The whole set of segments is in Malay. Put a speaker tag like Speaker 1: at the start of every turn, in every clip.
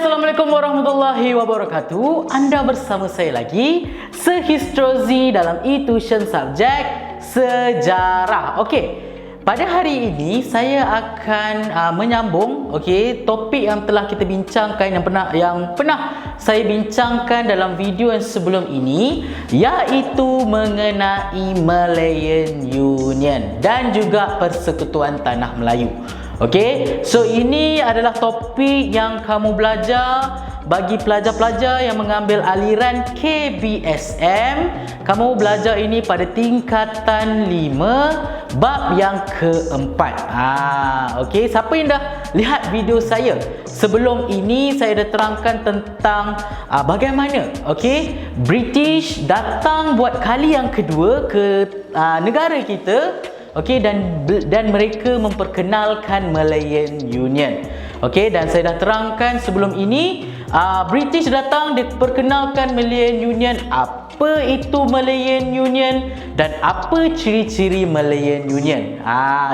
Speaker 1: Assalamualaikum warahmatullahi wabarakatuh. Anda bersama saya lagi, Sehistrozi dalam e-tuition subjek sejarah. Okey. Pada hari ini saya akan menyambung topik yang telah kita bincangkan, yang pernah saya bincangkan dalam video yang sebelum ini, iaitu mengenai Malayan Union dan juga Persekutuan Tanah Melayu. Okey, so ini adalah topik yang kamu belajar bagi pelajar-pelajar yang mengambil aliran KBSM. Kamu belajar ini pada tingkatan 5, bab yang keempat. Okey, siapa yang dah lihat video saya sebelum ini, saya dah terangkan tentang bagaimana British datang buat kali yang kedua ke negara kita. Okey, dan mereka memperkenalkan Malayan Union. Okey, dan saya dah terangkan sebelum ini, British datang diperkenalkan Malayan Union. Apa itu Malayan Union dan apa ciri-ciri Malayan Union?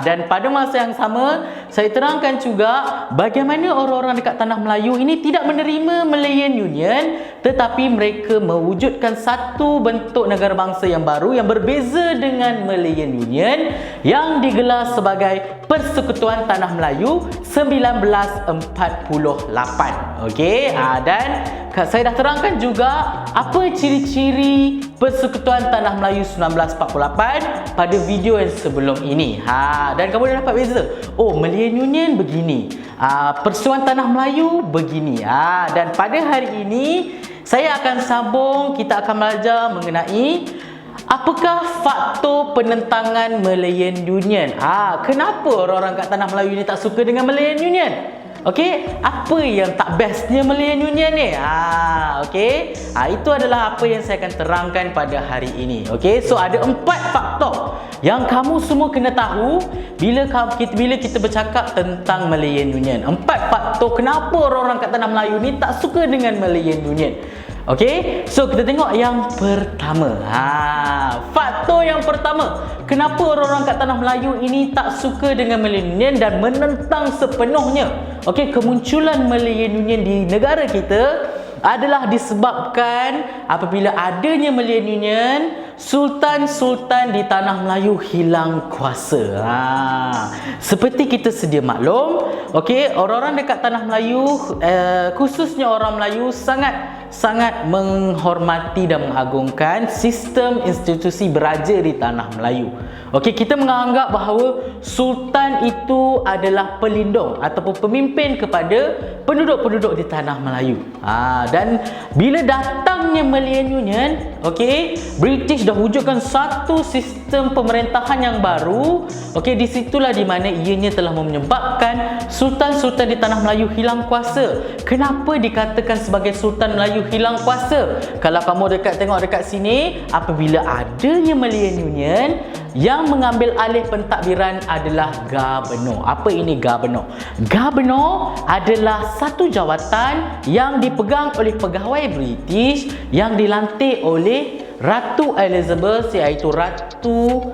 Speaker 1: Dan pada masa yang sama, saya terangkan juga bagaimana orang-orang dekat Tanah Melayu ini tidak menerima Malayan Union, tetapi mereka mewujudkan satu bentuk negara bangsa yang baru yang berbeza dengan Malayan Union, yang digelar sebagai Persekutuan Tanah Melayu 1948. Okey, dan saya dah terangkan juga apa ciri-ciri Persekutuan Tanah Melayu 1948 pada video yang sebelum ini. Dan kamu dah dapat beza. Oh, Malayan Union begini, Persekutuan Tanah Melayu begini. Dan pada hari ini saya akan sambung, kita akan belajar mengenai apakah faktor penentangan Malayan Union. Kenapa orang-orang kat Tanah Melayu ni tak suka dengan Malayan Union? Okey, apa yang tak bestnya Malayan Union ni? Itu adalah apa yang saya akan terangkan pada hari ini. Okey, so ada 4 faktor yang kamu semua kena tahu bila kita bercakap tentang Malayan Union. 4 faktor kenapa orang-orang kat Tanah Melayu ni tak suka dengan Malayan Union. Okey, so kita tengok yang pertama. Faktor yang pertama, kenapa orang-orang kat Tanah Melayu ini tak suka dengan Malayan Union dan menentang sepenuhnya kemunculan Malayan Union di negara kita, adalah disebabkan apabila adanya Malayan Union, sultan-sultan di Tanah Melayu hilang kuasa. Seperti kita sedia maklum, orang-orang dekat Tanah Melayu, khususnya orang Melayu, sangat menghormati dan mengagungkan sistem institusi beraja di Tanah Melayu. Kita menganggap bahawa sultan itu adalah pelindung ataupun pemimpin kepada penduduk-penduduk di Tanah Melayu. Dan bila datangnya Malayan Union, British dah wujudkan satu sistem pemerintahan yang baru. Di situlah di mana ianya telah menyebabkan sultan-sultan di Tanah Melayu hilang kuasa. Kenapa dikatakan sebagai sultan Melayu hilang kuasa? Kalau kamu tengok dekat sini, apabila adanya Malayan Union, yang mengambil alih pentadbiran adalah Gubernur. Apa ini Gubernur? Gubernur adalah satu jawatan yang dipegang oleh pegawai British yang dilantik oleh Ratu Elizabeth, iaitu ratu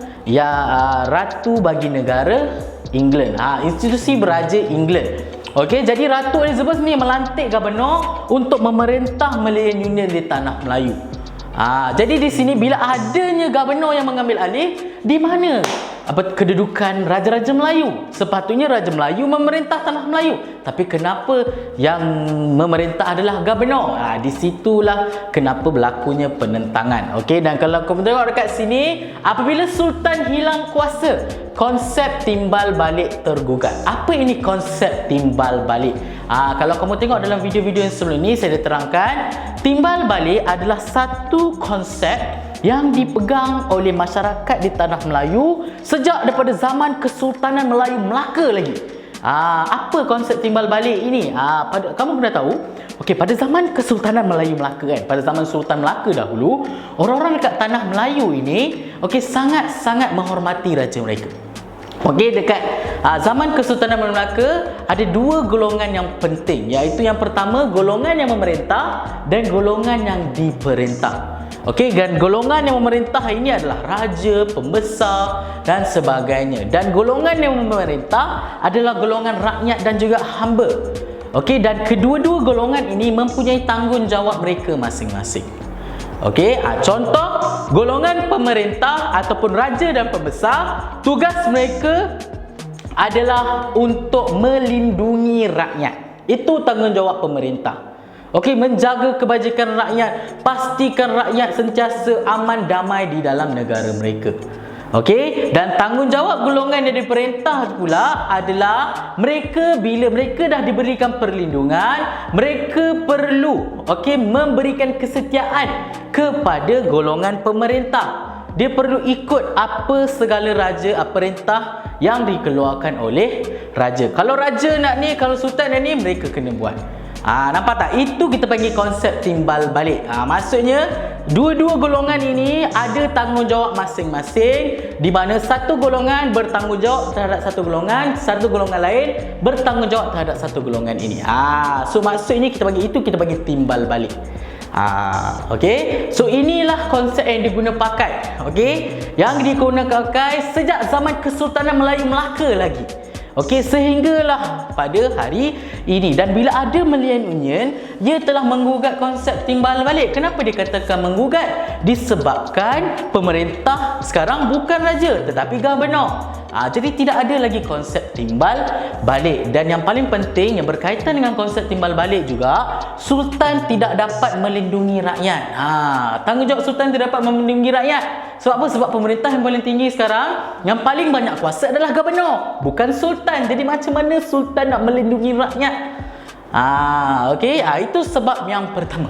Speaker 1: bagi negara England, institusi beraja England. Jadi Ratu Elizabeth ni melantik Gubernur untuk memerintah Malayan Union di Tanah Melayu. Jadi di sini bila adanya Gubernur yang mengambil alih, di mana kedudukan Raja-Raja Melayu? Sepatutnya Raja Melayu memerintah Tanah Melayu, tapi kenapa yang memerintah adalah Gubernur? Di situlah kenapa berlakunya penentangan. Dan kalau kamu tengok dekat sini, apabila sultan hilang kuasa, konsep timbal balik tergugat. Apa ini konsep timbal balik? Kalau kamu tengok dalam video-video yang sebelum ini, saya dah terangkan, timbal balik adalah satu konsep yang dipegang oleh masyarakat di Tanah Melayu sejak daripada zaman Kesultanan Melayu Melaka lagi. Apa konsep timbal balik ini? Kamu kena tahu, pada zaman Kesultanan Melayu Melaka pada zaman Sultan Melaka dahulu, orang-orang dekat Tanah Melayu ini sangat-sangat menghormati raja mereka. Dekat zaman Kesultanan Melayu Melaka ada 2 golongan yang penting, iaitu yang pertama golongan yang memerintah dan golongan yang diperintah. Dan golongan yang memerintah ini adalah raja, pembesar dan sebagainya. Dan golongan yang memerintah adalah golongan rakyat dan juga hamba. Okey, dan kedua-dua golongan ini mempunyai tanggungjawab mereka masing-masing. Okey, contoh golongan pemerintah ataupun raja dan pembesar, tugas mereka adalah untuk melindungi rakyat. Itu tanggungjawab pemerintah. Okey, menjaga kebajikan rakyat, pastikan rakyat sentiasa aman damai di dalam negara mereka. Okey, dan tanggungjawab golongan yang diperintah pula adalah mereka, bila mereka dah diberikan perlindungan, mereka perlu memberikan kesetiaan kepada golongan pemerintah. Dia perlu ikut apa segala perintah yang dikeluarkan oleh raja. Kalau raja nak ni, kalau sultan nak ni, mereka kena buat. Nampak tak? Itu kita panggil konsep timbal balik. Maksudnya dua-dua golongan ini ada tanggungjawab masing-masing, di mana satu golongan bertanggungjawab terhadap satu golongan lain bertanggungjawab terhadap satu golongan ini. So maksudnya kita panggil timbal balik. Okey. So inilah konsep yang diguna pakai. Okey, yang digunakan pakai sejak zaman Kesultanan Melayu Melaka lagi. Okey, sehinggalah pada hari ini. Dan bila ada Malayan Union, ia telah menggugat konsep timbal balik. Kenapa dia katakan menggugat? Disebabkan pemerintah sekarang bukan raja tetapi gubernur. Jadi tidak ada lagi konsep timbal balik. Dan yang paling penting yang berkaitan dengan konsep timbal balik juga, sultan tidak dapat melindungi rakyat. Tanggungjawab sultan tidak dapat melindungi rakyat. Sebab apa? Sebab pemerintah yang paling tinggi sekarang, yang paling banyak kuasa adalah gubernur, bukan sultan. Jadi macam mana sultan nak melindungi rakyat? Okey, itu sebab yang pertama.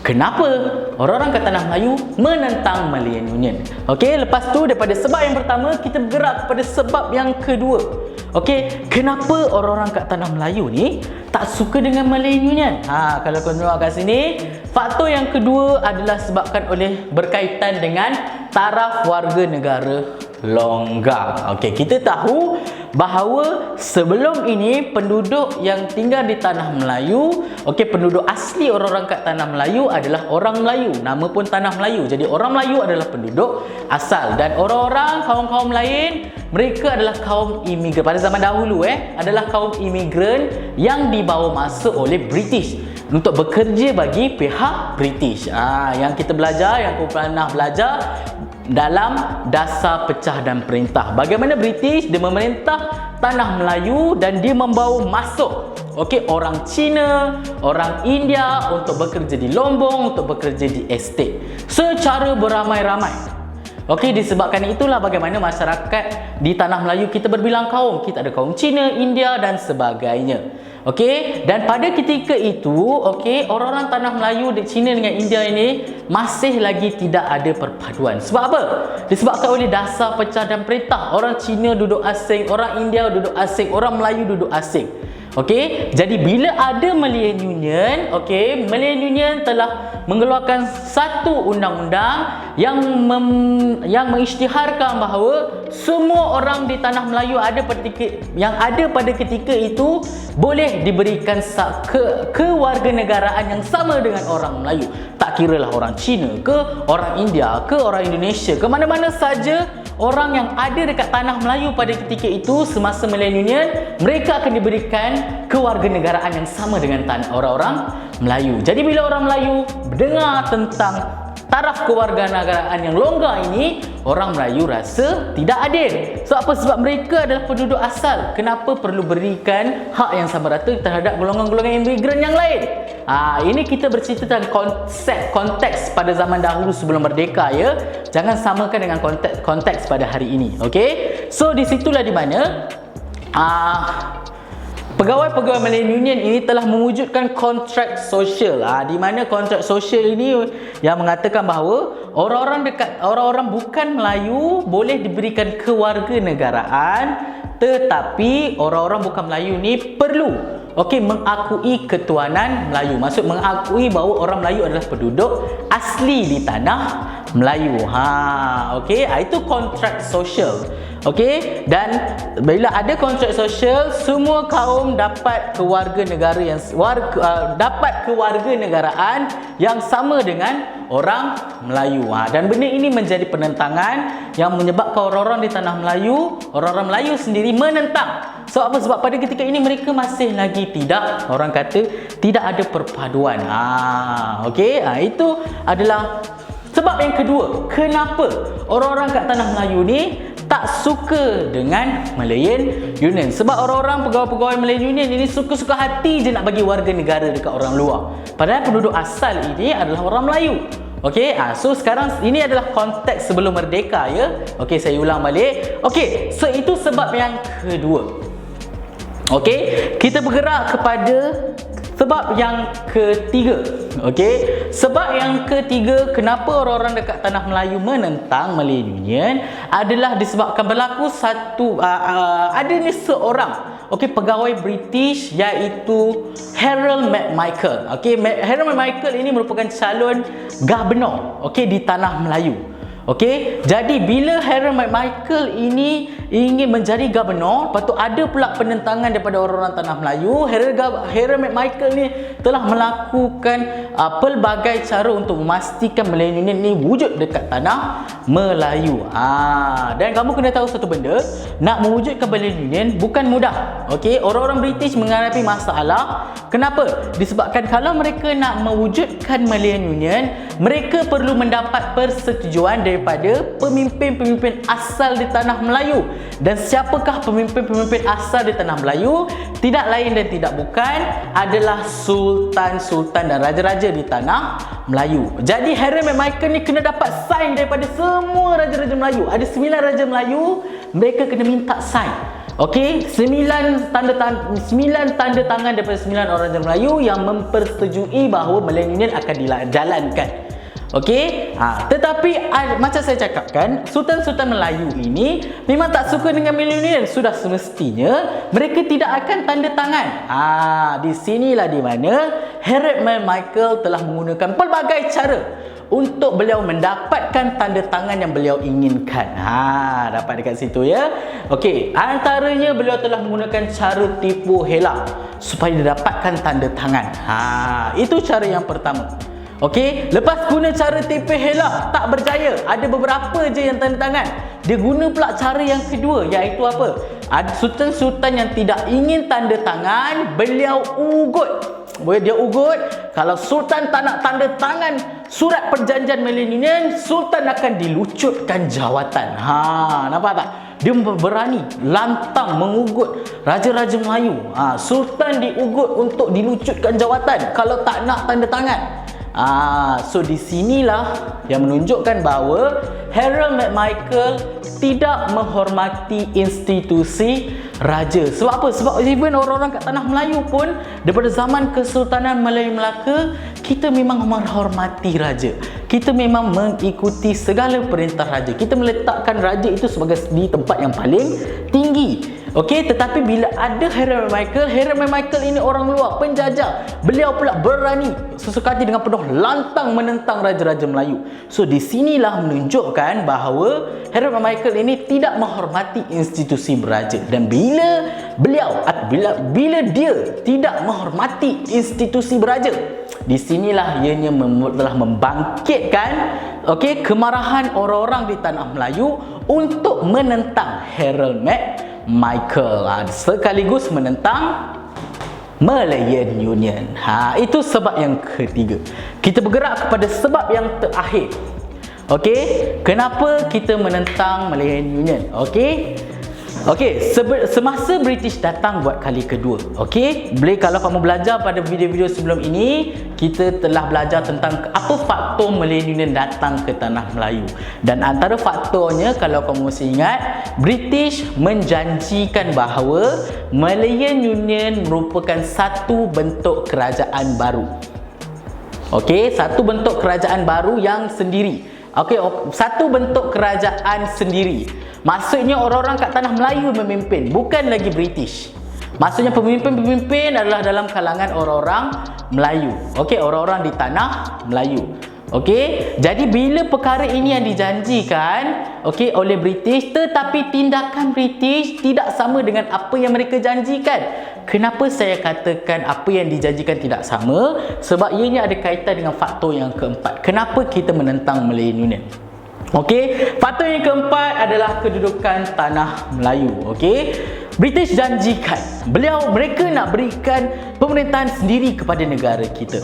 Speaker 1: Kenapa orang-orang kat Tanah Melayu menentang Malayan Union? Okey, lepas tu daripada sebab yang pertama kita bergerak kepada sebab yang kedua. Okey, kenapa orang-orang kat Tanah Melayu ni tak suka dengan Malayan Union? Kalau kau tengok kat sini, faktor yang kedua adalah sebabkan oleh berkaitan dengan taraf warga negara longgar. Okey, kita tahu bahawa sebelum ini penduduk yang tinggal di Tanah Melayu, penduduk asli orang-orang kat Tanah Melayu adalah orang Melayu. Nama pun Tanah Melayu. Jadi orang Melayu adalah penduduk asal, dan orang-orang kaum-kaum lain, mereka adalah kaum imigran. Pada zaman dahulu adalah kaum imigran yang dibawa masuk oleh British untuk bekerja bagi pihak British. Yang kita belajar, yang aku pernah belajar dalam dasar pecah dan perintah, bagaimana British dia memerintah Tanah Melayu dan dia membawa masuk orang Cina, orang India untuk bekerja di Lombong, untuk bekerja di estate secara beramai-ramai. Disebabkan itulah bagaimana masyarakat di Tanah Melayu kita berbilang kaum. Kita ada kaum Cina, India dan sebagainya. Dan pada ketika itu, orang-orang Tanah Melayu di Cina dengan India ini masih lagi tidak ada perpaduan. Sebab apa? Disebabkan oleh dasar pecah dan perintah. Orang Cina duduk asing, orang India duduk asing, orang Melayu duduk asing. Jadi bila ada Malayan Union, Malayan Union telah mengeluarkan satu undang-undang yang mengisytiharkan bahawa semua orang di Tanah Melayu yang ada pada ketika itu boleh diberikan kewarganegaraan yang sama dengan orang Melayu. Tak kiralah orang Cina ke, orang India ke, orang Indonesia ke, mana-mana saja orang yang ada dekat Tanah Melayu pada ketika itu semasa Malayan Union, mereka akan diberikan kewarganegaraan yang sama dengan orang-orang Melayu. Jadi bila orang Melayu mendengar tentang taraf kewarganegaraan yang longgar ini, orang Melayu rasa tidak adil. Sebab apa? Sebab mereka adalah penduduk asal. Kenapa perlu berikan hak yang sama rata terhadap golongan-golongan imigran yang lain? Ini kita bercerita tentang konteks pada zaman dahulu sebelum merdeka, ya. Jangan samakan dengan konteks pada hari ini. So di situlah di mana pegawai-pegawai Malayan Union ini telah mewujudkan kontrak sosial. Di mana kontrak sosial ini yang mengatakan bahawa orang-orang bukan Melayu boleh diberikan kewarganegaraan, tetapi orang-orang bukan Melayu ni perlu mengakui ketuanan Melayu. Maksud mengakui bahawa orang Melayu adalah penduduk asli di Tanah Melayu. Okey, itu kontrak sosial. Okey, dan bila ada kontrak sosial, semua kaum dapat dapat kewarganegaraan yang sama dengan orang Melayu. Dan benda ini menjadi penentangan yang menyebabkan orang-orang di tanah Melayu, orang-orang Melayu sendiri menentang. Sebab apa? Sebab pada ketika ini mereka masih lagi tidak, orang kata, tidak ada perpaduan. Okey, itu adalah sebab yang kedua. Kenapa orang-orang kat tanah Melayu ni tak suka dengan Malayan Union? Sebab orang-orang pegawai-pegawai Malayan Union ini suka-suka hati je nak bagi warga negara dekat orang luar. Padahal penduduk asal ini adalah orang Melayu. Okey, so sekarang ini adalah konteks sebelum merdeka, ya. Okey, saya ulang balik. Okey, so itu sebab yang kedua. Okey, kita bergerak kepada sebab yang ketiga. Okey, sebab yang ketiga kenapa orang-orang dekat tanah Melayu menentang Malayan Union adalah disebabkan berlaku adanya seorang pegawai British, iaitu Harold McMichael. Okey, Harold McMichael ini merupakan calon governor di tanah Melayu. Okey, jadi bila Harold McMichael ini ingin menjadi governor, lepas tu ada pula penentangan daripada orang-orang tanah Melayu. Harold McMichael ni telah melakukan pelbagai cara untuk memastikan Malayan Union ni wujud dekat tanah Melayu. Dan kamu kena tahu satu benda, nak mewujudkan Malayan Union bukan mudah. Okey, orang-orang British menghadapi masalah. Kenapa? Disebabkan kalau mereka nak mewujudkan Malayan Union, mereka perlu mendapat persetujuan daripada pemimpin-pemimpin asal di tanah Melayu. Dan siapakah pemimpin-pemimpin asal di tanah Melayu? Tidak lain dan tidak bukan adalah sultan-sultan dan raja-raja di tanah Melayu. Jadi Harold McMichael ni kena dapat sign daripada semua raja-raja Melayu. Ada 9 raja Melayu, mereka kena minta sign. Okey, 9 tanda tangan daripada 9 orang raja Melayu yang mempersetujui bahawa Malayan Union akan dijalankan. Okey, tetapi macam saya cakapkan, sultan-sultan Melayu ini memang tak suka dengan Malayan Union. Sudah semestinya mereka tidak akan tanda tangan. Di sinilah di mana Harold McMichael telah menggunakan pelbagai cara untuk beliau mendapatkan tanda tangan yang beliau inginkan. Dapat dekat situ, ya. Okey, antaranya beliau telah menggunakan cara tipu hela supaya didapatkan tanda tangan. Itu cara yang pertama. Okey, lepas guna cara tipu hela tak berjaya, ada beberapa je yang tanda tangan. Dia guna pula cara yang kedua, iaitu apa? Ada sultan-sultan yang tidak ingin tanda tangan, beliau ugut. Dia ugut, kalau sultan tak nak tanda tangan surat perjanjian Malayan Union, sultan akan dilucutkan jawatan. Nampak tak? Dia berani lantang mengugut raja-raja Melayu. Sultan diugut untuk dilucutkan jawatan kalau tak nak tanda tangan. So di sinilah yang menunjukkan bahawa Harold McMichael tidak menghormati institusi raja. Sebab apa? Sebab even orang-orang kat tanah Melayu pun daripada zaman Kesultanan Melayu Melaka, kita memang menghormati raja. Kita memang mengikuti segala perintah raja. Kita meletakkan raja itu sebagai di tempat yang paling tinggi. Okey, tetapi bila ada Harold McMichael ini orang luar, penjajah, beliau pula berani sesuka hati dengan penuh lantang menentang raja-raja Melayu. So di sinilah menunjukkan bahawa Harold McMichael ini tidak menghormati institusi beraja. Dan bila dia tidak menghormati institusi beraja, di sinilah ianya telah membangkitkan kemarahan orang-orang di tanah Melayu untuk menentang Harold McMichael, sekaligus menentang Malayan Union. Itu sebab yang ketiga. Kita bergerak kepada sebab yang terakhir. Okey, kenapa kita menentang Malayan Union? Okey, semasa British datang buat kali kedua. Okey, kalau kamu belajar pada video-video sebelum ini, kita telah belajar tentang apa faktor Malayan Union datang ke tanah Melayu. Dan antara faktornya, kalau kamu masih ingat, British menjanjikan bahawa Malayan Union merupakan satu bentuk kerajaan baru. Okey, satu bentuk kerajaan baru yang sendiri. Okey, satu bentuk kerajaan sendiri. Maksudnya orang-orang kat tanah Melayu memimpin, bukan lagi British. Maksudnya pemimpin-pemimpin adalah dalam kalangan orang-orang Melayu. Okey, orang-orang di tanah Melayu. Okey, jadi bila perkara ini yang dijanjikan oleh British, tetapi tindakan British tidak sama dengan apa yang mereka janjikan. Kenapa saya katakan apa yang dijanjikan tidak sama? Sebab ianya ada kaitan dengan faktor yang keempat. Kenapa kita menentang Malayan Union? Okey, faktor yang keempat adalah kedudukan tanah Melayu. Okey, British janjikan mereka nak berikan pemerintahan sendiri kepada negara kita.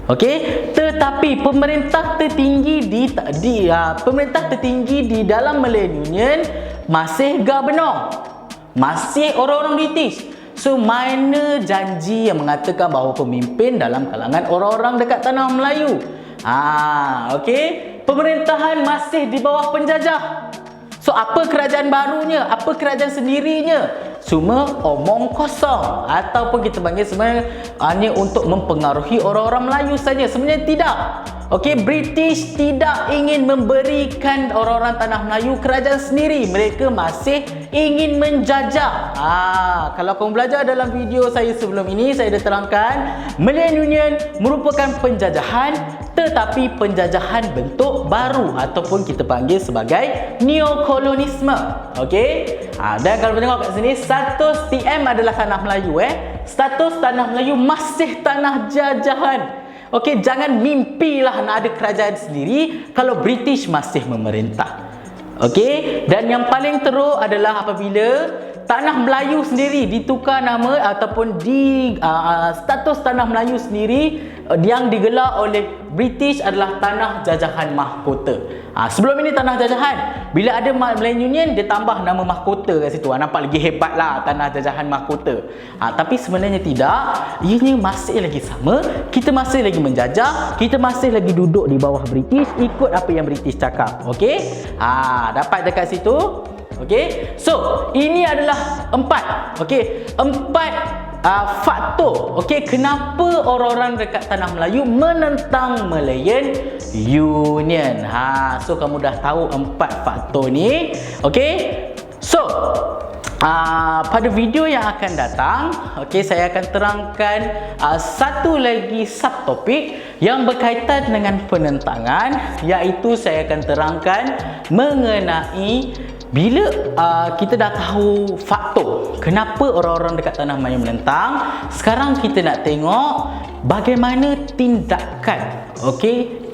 Speaker 1: Okey, tetapi pemerintah tertinggi di dalam Malayan Union masih Governor, masih orang-orang British. So mana janji yang mengatakan bahawa pemimpin dalam kalangan orang-orang dekat tanah Melayu? Okey, pemerintahan masih di bawah penjajah. So apa kerajaan barunya? Apa kerajaan sendirinya? Cuma omong kosong, ataupun kita panggil sebenarnya hanya untuk mempengaruhi orang-orang Melayu saja. Sebenarnya tidak. Okey, British tidak ingin memberikan orang-orang tanah Melayu kerajaan sendiri. Mereka masih ingin menjajah. Kalau kamu belajar dalam video saya sebelum ini, saya dah terangkan Malayan Union merupakan penjajahan, tetapi penjajahan bentuk baru ataupun kita panggil sebagai neokolonisme. Okey. Dan kalau tengok kat sini, status TM adalah tanah Melayu. Status tanah Melayu masih tanah jajahan. Okey, jangan mimpilah nak ada kerajaan sendiri kalau British masih memerintah. Okey, dan yang paling teruk adalah apabila tanah Melayu sendiri ditukar nama ataupun status tanah Melayu sendiri yang digelar oleh British adalah tanah jajahan mahkota. Sebelum ini tanah jajahan. Bila ada Malayan Union, dia tambah nama mahkota kat situ. Nampak lagi hebat lah tanah jajahan mahkota. Tapi sebenarnya tidak. Ianya masih lagi sama. Kita masih lagi menjajah. Kita masih lagi duduk di bawah British. Ikut apa yang British cakap. Okey? Dapat dekat situ. Okey? So, ini adalah 4. Okey? 4 faktor. Okey, kenapa orang-orang dekat tanah Melayu menentang Malayan Union. So kamu dah tahu 4 faktor ni. Okey. So pada video yang akan datang, okey, saya akan terangkan satu lagi subtopik yang berkaitan dengan penentangan, iaitu saya akan terangkan mengenai bila kita dah tahu faktor kenapa orang-orang dekat tanah Melayu menentang, sekarang kita nak tengok bagaimana tindakan, okey,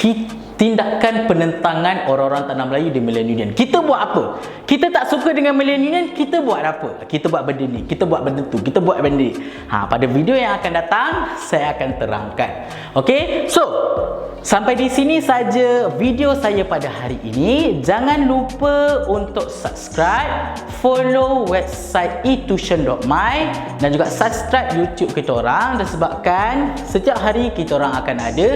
Speaker 1: tindakan penentangan orang-orang tanah Melayu di Malayan Union. Kita buat apa? Kita tak suka dengan Malayan Union, kita buat apa? Kita buat benda ni, kita buat benda tu, kita buat benda ni. Pada video yang akan datang, saya akan terangkan. Okey? So, sampai di sini saja video saya pada hari ini. Jangan lupa untuk subscribe, follow website etuition.my dan juga subscribe YouTube kita orang, disebabkan setiap hari kita orang akan ada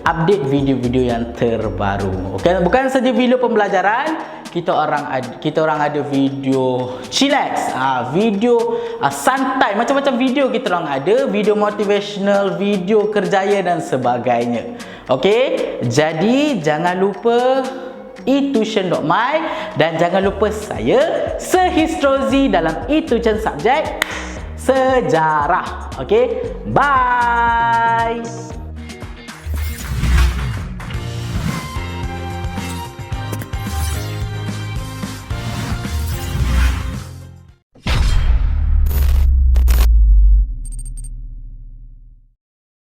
Speaker 1: update video-video yang terbaru. Okey, bukan saja video pembelajaran, kita orang ada video chillax, video santai, macam-macam video kita orang ada, video motivational, video kerjaya dan sebagainya. Okey, jadi jangan lupa etuition.my dan jangan lupa saya Sehistrozi dalam eTuition subjek sejarah. Okey, bye.